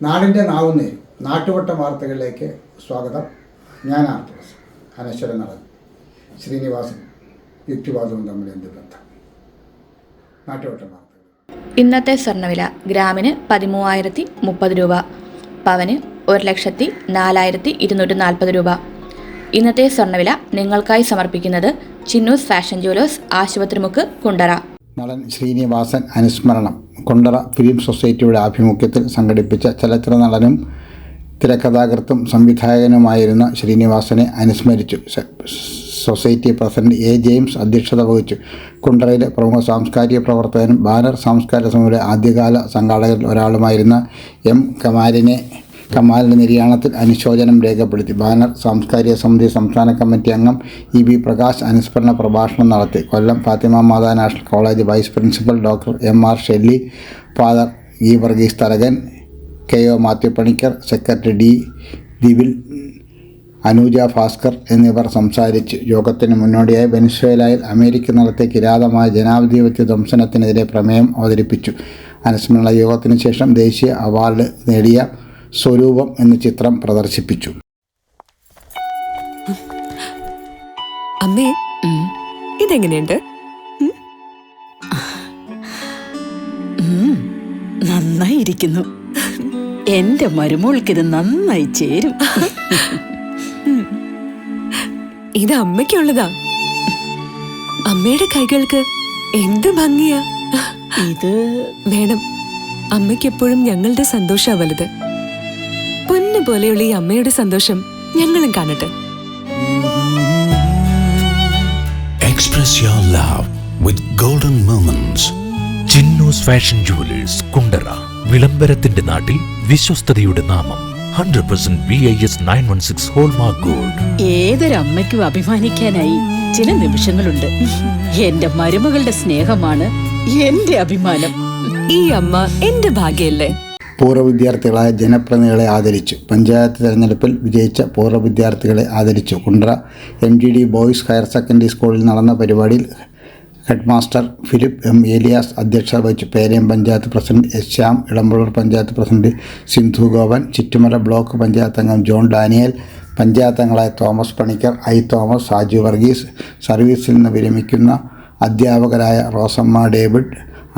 നാടിൻ്റെ നാവുന്നേ നാട്ടുവട്ട വാർത്തകളിലേക്ക് സ്വാഗതം. ഞാൻ ആർട്ടിസ്റ്റ് അനശ്വര നടൻ ശ്രീനിവാസൻ. യുക്തിവാദവും തമ്മിൽ എന്ത് ബന്ധം? നാട്ടുവട്ട വാർത്തകൾ. ഇന്നത്തെ സ്വർണ്ണവില ഗ്രാമിന് 13,030 രൂപ, പവന് 1,04,240 രൂപ. ഇന്നത്തെ സ്വർണ്ണവില നിങ്ങൾക്കായി സമർപ്പിക്കുന്നത് ചിന്നൂസ് ഫാഷൻ ജ്വല്ലേഴ്സ്, ആശുപത്രിമുക്ക്, കുണ്ടറ. നടൻ ശ്രീനിവാസൻ അനുസ്മരണം കുണ്ടറ ഫിലിം സൊസൈറ്റിയുടെ ആഭിമുഖ്യത്തിൽ സംഘടിപ്പിച്ച ചലച്ചിത്ര നടനും തിരക്കഥാകൃത്തും സംവിധായകനുമായിരുന്ന ശ്രീനിവാസനെ അനുസ്മരിച്ചു. Society president A. ജെയിംസ് അധ്യക്ഷത വഹിച്ചു. കുണ്ടറയിലെ പ്രമുഖ സാംസ്കാരിക പ്രവർത്തകനും ബാനർ സാംസ്കാരിക സമിതിയുടെ ആദ്യകാല സംഘാടകരിൽ ഒരാളുമായിരുന്ന എം. കമാലിൻ്റെ നിര്യാണത്തിൽ അനുശോചനം രേഖപ്പെടുത്തി. ബാനർ സാംസ്കാരിക സമിതി സംസ്ഥാന കമ്മിറ്റി അംഗം ഇ. ബി. പ്രകാശ് അനുസ്മരണ പ്രഭാഷണം നടത്തി. Kollam Fathima Matha national college vice principal doctor M. R. Shelly, father E. Varghese Tharakan, K. O. Mathew Panicker, secretary D. Divil, Anuja Bhaskar എന്നിവർ സംസാരിച്ചു. യോഗത്തിന് മുന്നോടിയായി വെനസ്വേലയിൽ അമേരിക്ക നടത്തിയ കിരാതമായ ജനാധിപത്യ ധ്വംസനത്തിനെതിരെ പ്രമേയം അവതരിപ്പിച്ചു. അനുസ്മരണ യോഗത്തിന് ശേഷം ദേശീയ അവാർഡ് നേടിയ സ്വരൂപം എന്ന ചിത്രം പ്രദർശിപ്പിച്ചു. അമ്മേ, ഇതെങ്ങനെയുണ്ട്? നന്നായിരിക്കുന്നു. എന്റെ മരുമോൾക്കിത് നന്നായി ചേരും. ഇത് അമ്മയ്ക്കുള്ളതാ. അമ്മയുടെ കൈകൾക്ക് എന്ത് ഭംഗിയാ. ഇത് വേണം. അമ്മയ്ക്കെപ്പോഴും ഞങ്ങളുടെ സന്തോഷാ വലുത്. പൊന്നു പോലെയുള്ള ഈ അമ്മയുടെ സന്തോഷം ഞങ്ങളും കാണട്ടെ. Express your love with golden moments. Chinnus fashion jewellers, Kundara. വിളംബരത്തിന്റെ നാട്ടിൽ വിശ്വസ്തതയുടെ നാമം. 100% BIS 916 ഹോൾമാർക്ക് ഗോൾഡ്. ഏതൊരമ്മയ്ക്കും അഭിമാനിക്കാനായി ചില നിമിഷങ്ങളുണ്ട്. എന്റെ മരുമകളുടെ സ്നേഹമാണ് എന്റെ അഭിമാനം. ഈ അമ്മ എന്റെ ഭാഗ്യല്ലേ. പൂർവ്വ വിദ്യാർത്ഥികളായ ജനപ്രതിനിധികളെ ആദരിച്ചു. പഞ്ചായത്ത് തെരഞ്ഞെടുപ്പിൽ വിജയിച്ച പൂർവ്വ വിദ്യാർത്ഥികളെ ആദരിച്ചു. Kundara MGD boys higher secondary സ്കൂളിൽ നടന്ന പരിപാടിയിൽ head master Philip M. Elias അധ്യക്ഷത വഹിച്ചു. Perayam panchayat president S. Shyam, Elampalloor panchayat president Sindhu Gopan, Chittumala block panchayat അംഗം ജോൺ ഡാനിയൽ, പഞ്ചായത്ത് അംഗങ്ങളായ Thomas Panicker, I. Thomas, Saju Varghese, സർവീസിൽ നിന്ന് വിരമിക്കുന്ന അധ്യാപകരായ റോസമ്മ ഡേവിഡ്,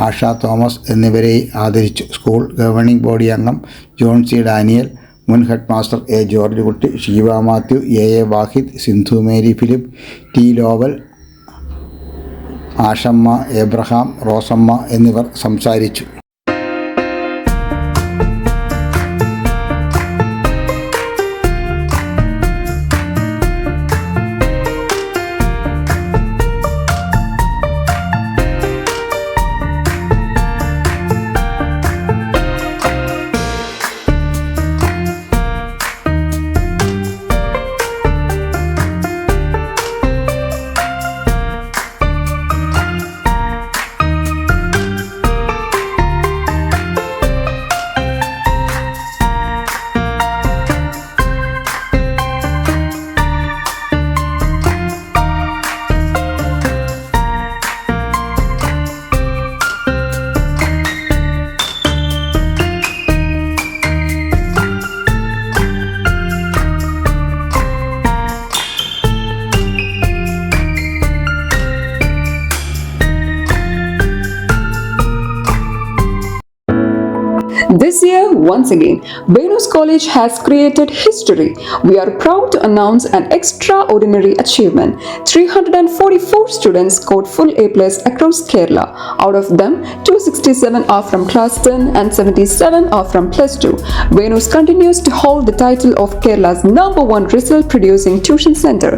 ആഷ തോമസ് എന്നിവരെ ആദരിച്ചു. സ്കൂൾ ഗവേണിംഗ് ബോഡി അംഗം ജോൺ സി. ഡാനിയൽ, മുൻ head master A. George Kutty, Sheeba Mathew, A. Vahid, Sindhu Mary Philip, T. Lovel, Ashamma, Abraham, Rosamma എന്നിവർ സംസാരിച്ചു. This year, once again, Venus College has created history. We are proud to announce an extraordinary achievement. 344 students scored full A+ across Kerala. Out of them, 267 are from class 10 and 77 are from plus 2. Venus continues to hold the title of Kerala's #1 result-producing tuition center.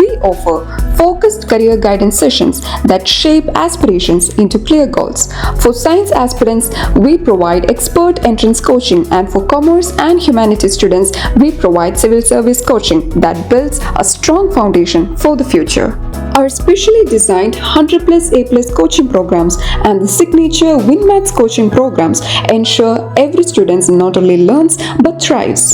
We offer focused career guidance sessions that shape aspirations into clear goals. For science aspirants, we provide expert entrance coaching, and for commerce and humanities students, we provide civil service coaching that builds a strong foundation for the future. Our specially designed 100+ A+ coaching programs and the signature WinMaths coaching programs ensure every student not only learns but thrives.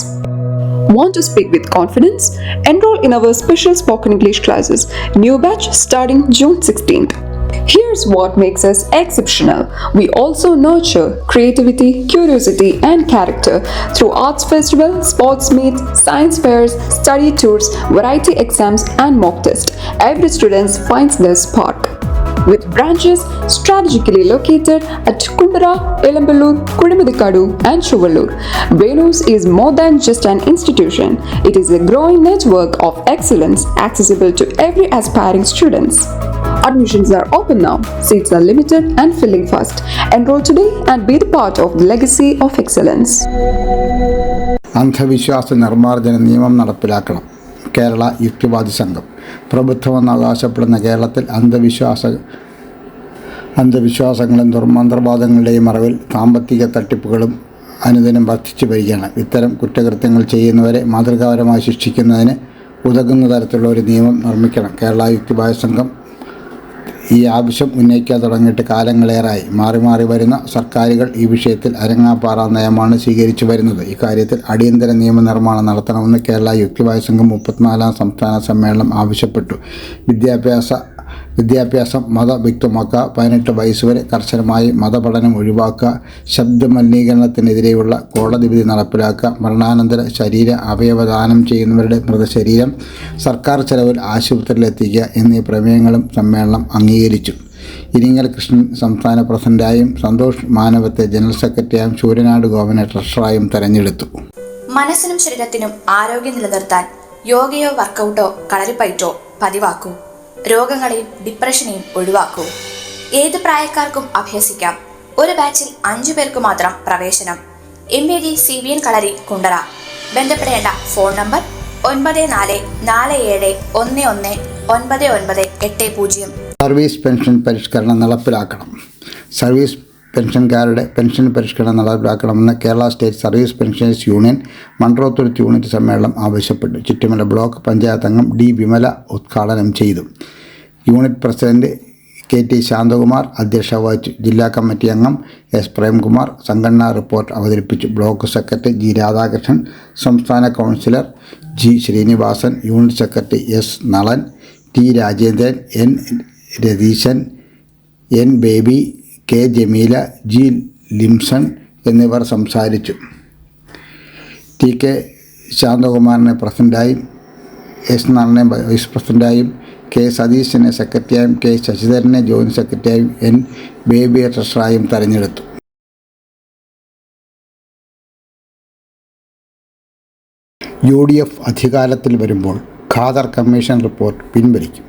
Want to speak with confidence? Enroll in our special spoken English classes. New batch starting June 16th. Here's what makes us exceptional. We also nurture creativity, curiosity, and character through arts festival, sports meets, science fairs, study tours, variety exams, and mock tests. Every student finds their spark. With branches strategically located at Kundara, Elamballur, Kudimudikadu, and Chuvallur, Venus is more than just an institution. It is a growing network of excellence accessible to every aspiring students. Admissions are open now. Seats are limited and filling fast. Enroll today and be the part of the legacy of excellence. അന്ധവിശ്വാസ നിർമ്മാർജ്ജന നിയമം നടപ്പിലാക്കണം. കേരള യുക്തിവാദി സംഘം. പ്രബുദ്ധമെന്ന് അവകാശപ്പെടുന്ന കേരളത്തിൽ അന്ധവിശ്വാസങ്ങളും ദുർമന്ത്രവാദങ്ങളുടെയും മറവിൽ സാമ്പത്തിക തട്ടിപ്പുകളും അനുദിനം വർദ്ധിച്ചു വരികയാണ്. ഇത്തരം കുറ്റകൃത്യങ്ങൾ ചെയ്യുന്നവരെ മാതൃകാപരമായി ശിക്ഷിക്കുന്നതിന് ഉതകുന്ന തരത്തിലുള്ള ഒരു നിയമം നിർമ്മിക്കണം. കേരള യുക്തിവാദി സംഘം ഈ ആവശ്യം ഉന്നയിക്കാൻ തുടങ്ങിയിട്ട് കാലങ്ങളേറായി. മാറി മാറി വരുന്ന സർക്കാരുകൾ ഈ വിഷയത്തിൽ അരങ്ങാപ്പാറ നയമാണ് സ്വീകരിച്ചു വരുന്നത്. ഇക്കാര്യത്തിൽ അടിയന്തര നിയമനിർമ്മാണം നടത്തണമെന്ന് കേരള യുക്തിവാദി സംഘം 34ാം സംസ്ഥാന സമ്മേളനം ആവശ്യപ്പെട്ടു. വിദ്യാഭ്യാസം മതവിക്തമാക്കുക, 18 വയസ്സുവരെ കർശനമായി മതപഠനം ഒഴിവാക്കുക, ശബ്ദമലിനീകരണത്തിനെതിരെയുള്ള കോടതി വിധി നടപ്പിലാക്കുക, മരണാനന്തര ശരീര അവയവദാനം ചെയ്യുന്നവരുടെ മൃതശരീരം സർക്കാർ ചെലവിൽ ആശുപത്രിയിലെത്തിക്കുക എന്നീ പ്രമേയങ്ങളും സമ്മേളനം അംഗീകരിച്ചു. ഇരിങ്ങൽ കൃഷ്ണൻ സംസ്ഥാന പ്രസിഡന്റായും സന്തോഷ് മാനവത്തെ ജനറൽ സെക്രട്ടറിയായും ശൂരനാട് ഗോപനെ ട്രഷററായും തെരഞ്ഞെടുത്തു. മനസ്സിനും ശരീരത്തിനും ആരോഗ്യം നിലനിർത്താൻ യോഗയോ വർക്കൗട്ടോ കളരിപ്പയറ്റോ പതിവാക്കൂ. രോഗങ്ങളെയും ഡിപ്രഷനെയും ഒഴിവാക്കൂ. ഏത് പ്രായക്കാർക്കും അഭ്യസിക്കാം. ഒരു ബാച്ചിൽ 5 പേർക്ക് മാത്രം പ്രവേശനം. MAG CBN കളരി കുണ്ടറ. ബന്ധപ്പെടേണ്ട ഫോൺ നമ്പർ 9447411980. സർവീസ് പെൻഷൻ പരിഷ്കരണം നടപ്പിലാക്കണം. സർവീസ് പെൻഷൻകാരുടെ പെൻഷൻ പരിഷ്കരണം നടപ്പിലാക്കണമെന്ന് Kerala state service pensioners union Munroethuruth unit സമ്മേളനം ആവശ്യപ്പെട്ടു. ചുറ്റുമല ബ്ലോക്ക് പഞ്ചായത്ത് അംഗം D. വിമല ഉദ്ഘാടനം ചെയ്തു. യൂണിറ്റ് പ്രസിഡന്റ് KT ശാന്തകുമാർ അധ്യക്ഷത വഹിച്ചു. ജില്ലാ കമ്മിറ്റി അംഗം S. പ്രേംകുമാർ സംഘടനാ റിപ്പോർട്ട് അവതരിപ്പിച്ചു. Block secretary G. രാധാകൃഷ്ണൻ, സംസ്ഥാന councillor G. Sreenivasan, unit secretary S. Nalan, T. Rajendran, N. Ratheeshan, N. Baby, K. Jameela, G. Limson എന്നിവർ സംസാരിച്ചു. TK ശാന്തകുമാറിനെ പ്രസിഡന്റായും S. നളനെ വൈസ് പ്രസിഡന്റായും K. സതീശനെ സെക്രട്ടറിയായും K. ശശിധരനെ ജോയിന്റ് സെക്രട്ടറിയായും N. ബേബിയെ ട്രഷററായും തെരഞ്ഞെടുത്തു. UDF അധികാരത്തിൽ വരുമ്പോൾ ഖാദർ കമ്മീഷൻ റിപ്പോർട്ട് പിൻവലിക്കും.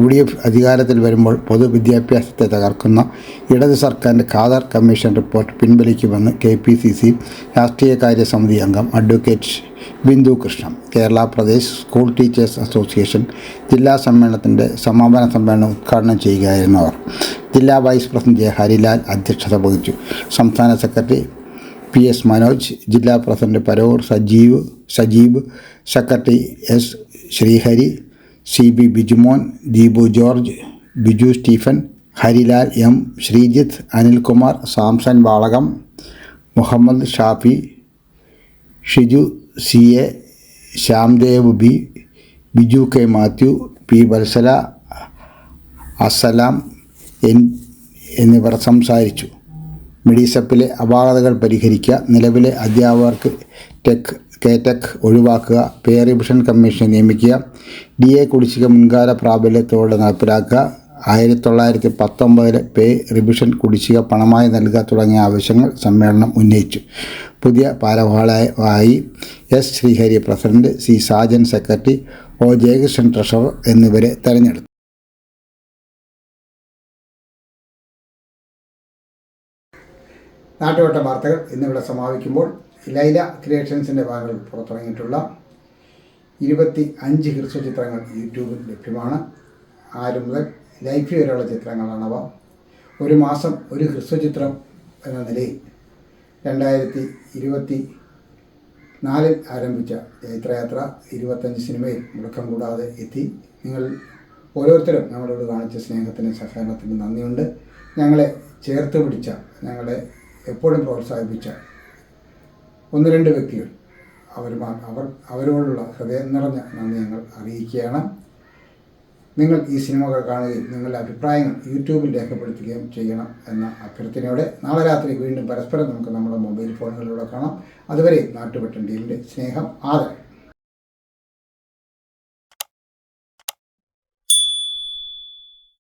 UDF അധികാരത്തിൽ വരുമ്പോൾ പൊതുവിദ്യാഭ്യാസത്തെ തകർക്കുന്ന ഇടത് സർക്കാരിൻ്റെ ഖാദർ കമ്മീഷൻ റിപ്പോർട്ട് പിൻവലിക്കുമെന്ന് KPCC രാഷ്ട്രീയകാര്യ സമിതി അംഗം advocate Bindu Krishna. Kerala Pradesh school teachers association ജില്ലാ സമ്മേളനത്തിൻ്റെ സമാപന സമ്മേളനം ഉദ്ഘാടനം ചെയ്യുകയായിരുന്നു അവർ. ജില്ലാ വൈസ് പ്രസിഡന്റ് J. ഹരിലാൽ അധ്യക്ഷത വഹിച്ചു. സംസ്ഥാന സെക്രട്ടറി PS. മനോജ്, ജില്ലാ president Paravur Sajeev, secretary S. Sreehari, CB. Bijumon, Deepu George, Biju Stephen, Harilal M. Sreejith, Anilkumar, Samson Valakam, Muhammad Shafi, Shiju CA, Shyamdev B, Biju K. Mathew, P. Valsala, Asalam എന്നിവർ സംസാരിച്ചു. മെഡിസപ്പിലെ അപാകതകൾ പരിഹരിക്കുക, നിലവിലെ അധ്യാപകർക്ക് ടെക് ഒഴിവാക്കുക, പേ റിവിഷൻ കമ്മീഷൻ നിയമിക്കുക, DA കുടിശ്ശിക മുൻകാല പ്രാബല്യത്തോടെ നടപ്പിലാക്കുക, 1919 പേ റിവിഷൻ കുടിശ്ശിക പണമായി നൽകുക തുടങ്ങിയ ആവശ്യങ്ങൾ സമ്മേളനം ഉന്നയിച്ചു. പുതിയ ഭാരവാഹികളായി S. Sreehari president, C. Sajan secretary, O. Jayakrishnan treasurer എന്നിവരെ തെരഞ്ഞെടുത്തു. നാട്ടുവട്ട വാർത്തകൾ ഇന്നിവിടെ സമാപിക്കുമ്പോൾ ലൈല ക്രിയേഷൻസിൻ്റെ ഭാഗങ്ങൾ പുറത്തിറങ്ങിയിട്ടുള്ള 25 ഹ്രസ്വചിത്രങ്ങൾ യൂട്യൂബിൽ ലഭ്യമാണ്. 6 മുതൽ ലൈഫ് വരെയുള്ള ചിത്രങ്ങളാണവ. ഒരു മാസം ഒരു ഹ്രസ്വചിത്രം എന്ന നിലയിൽ 2024 ആരംഭിച്ച ജൈത്രയാത്ര 25 സിനിമയിൽ മുടക്കം കൂടാതെ എത്തി. നിങ്ങൾ ഓരോരുത്തരും ഞങ്ങളോട് കാണിച്ച സ്നേഹത്തിനും സഹകരണത്തിനും നന്ദിയുണ്ട്. ഞങ്ങളെ ചേർത്ത് പിടിച്ച, ഞങ്ങളെ എപ്പോഴും പ്രോത്സാഹിപ്പിച്ച 1-2 വ്യക്തികൾ അവരോടുള്ള ഹൃദയം നിറഞ്ഞ നന്ദി ഞങ്ങൾ അറിയിക്കുകയാണ്. നിങ്ങൾ ഈ സിനിമകൾ കാണുകയും നിങ്ങളുടെ അഭിപ്രായങ്ങൾ യൂട്യൂബിൽ രേഖപ്പെടുത്തുകയും ചെയ്യണം എന്ന അഭ്യർത്ഥനയോടെ നാളെ രാത്രി വീണ്ടും പരസ്പരം നമുക്ക് നമ്മുടെ മൊബൈൽ ഫോണുകളിലൂടെ കാണാം. അതുവരെ നാട്ടുപെട്ടൻ ടീമിൻ്റെ സ്നേഹം, ആദരം.